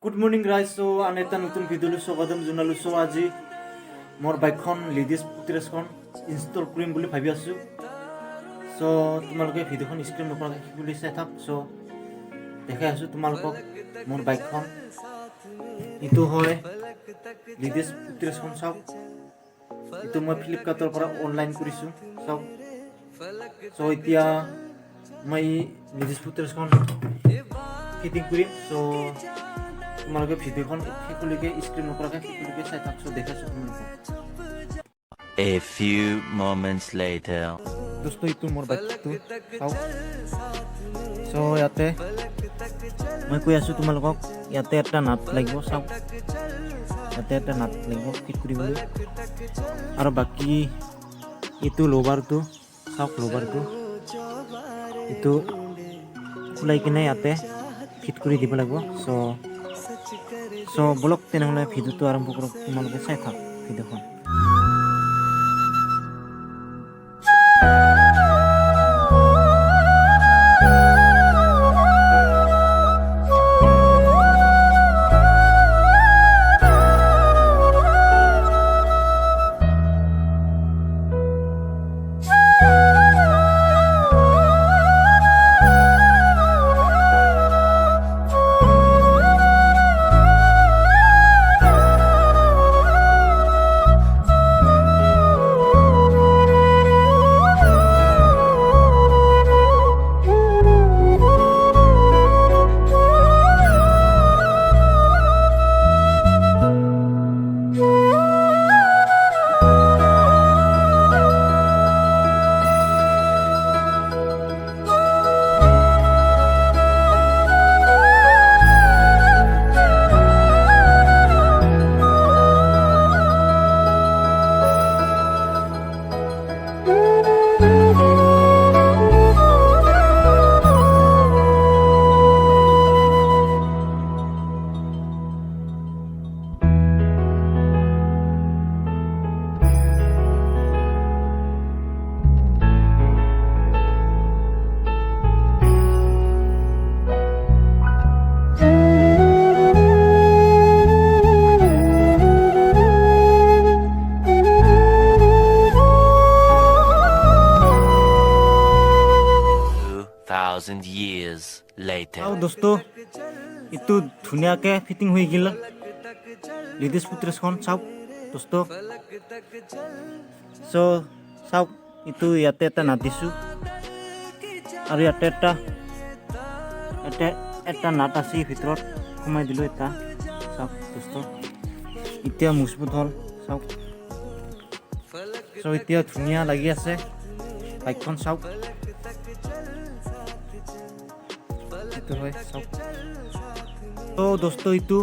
Good morning guys. So aneta nutun video lu sogadam junalu so aji mor bike khon ladies footrest khon install krim boli bhabi asu. So tumaloke video khon screen nokra ki boli sai thak. So dekhai asu tumalok mor bike khon itu hoy ladies footrest khon sab itu moi Flipkart tor pora online kurisu sab. So itia mai ladies footrest khon fitting kurim. So তোমালোকে ভিডিওখন কিকুলিকে screen নকৰাকে কিকুলিকে চাই থাকছো দেখাছো তোমালোকে A few moments later দোস্ত ইটো মোৰ বাইকটো চাও so ইয়াতে মই কৈ আছো তোমালোকক ইয়াতে এটা নাট লাগিব চাও ইয়াতে এটা নাট লাগিব ফিট কৰিবলৈ আৰু বাকি ইটো লোভাৰটো চাও লোভাৰটো ইটো খুলাই কিনে ইয়াতে ফিট কৰি দিব লাগিব সো ব্লগ তেনেহলে ভিডিওটো আৰম্ভ কৰক তোমালোকে চাই থাক ভিডিওখন years later दोस्तो इतु धुनिया के फिटिंग हुई गिल लेडीज फुटरेस्ट खन साउ दोस्तो सो साउ इतु याते eta नाट दिसु আৰু ইয়াতে এটা নাট আছে ভিতৰত কমাই দিলো এটা সাউ दोस्तो ইতিয়া মজবুত হল সাউ সো ইতিয়া ধুনিয়া লাগি আছে বাইকখন সাউ तो दोस्तों इतु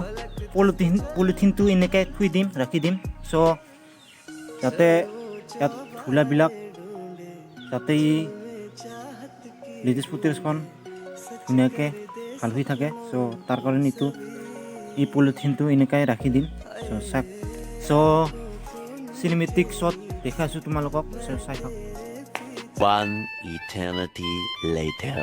पॉलिथिन तो इनके खुई दिम राखी दिम सो जाते यात धुला बिलाक जाते लेडीज फुटरेस्ट खन धुनियाके ভাল হৈ থাকে सो तार कारण इतु इ पॉलिथिन तो इनके राखी दिम सो साक सो सिनेमेटिक शॉट देखाइছো তোমালোকক सो চাই থাক one eternity later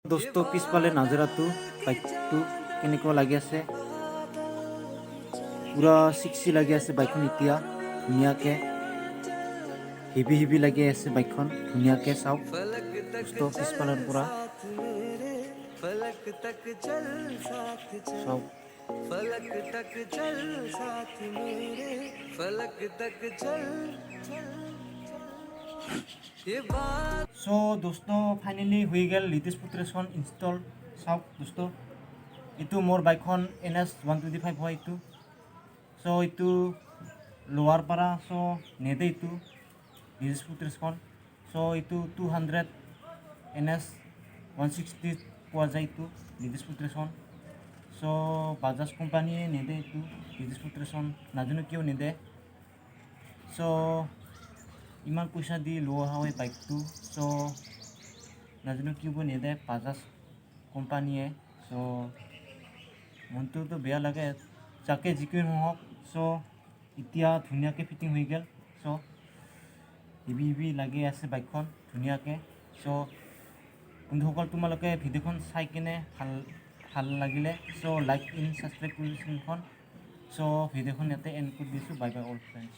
दोस्तों पिछपाले नाजरातो बाइकটো কেনেকুৱা লাগি আছে পুৰা সিক্সি লাগি আছে বাইকখন এতিয়া ধুনিয়াকে হেভি লাগি আছে বাইকখন ধুনিয়াকে চাও दोस्तों पिछपाলৰ পৰা চাও फलक तक चल साथ मेरे फलक तक चल सो दोस्तों फाइनली हुई गेल लेटेस्ट फुटरेस्ट इंस्टॉल साउ दोस्तों इतु मोर बाइकन NS 125 হয় इतु सो इतु लोअर पारा सो नेदे इतु लेटेस्ट फुटरेस्ट सो इतु 200 NS 160 পোৱা যায় इतु लेटेस्ट फुटरेस्ट सो बाजाज कंपनी नेदे इतु लेटेस्ट फुटरेस्ट नाजानो किय नेदे सो ইমান পইচা দি লোৱা হয় বাইকটো চ' নাজানো কিয় নিদিয়ে বাজাজ কোম্পানীয়ে চ' মনটোতো বেয়া লাগে যাকে যিকি নহওক চ' এতিয়া ধুনীয়াকৈ ফিটিং হৈ গ'ল চ' হেভি লাগি আছে বাইকখন ধুনীয়াকৈ চ' বন্ধুসকল তোমালোকে ভিডিঅ'খন চাই কিনে ভাল লাগিলে চ' লাইক ইন ছাবস্ক্ৰাইব কৰি চেনেলখন চ' ভিডিঅ'খন ইয়াতে এণ্ড কৰি দিছোঁ বাই বাই অল ফ্ৰেণ্ডছ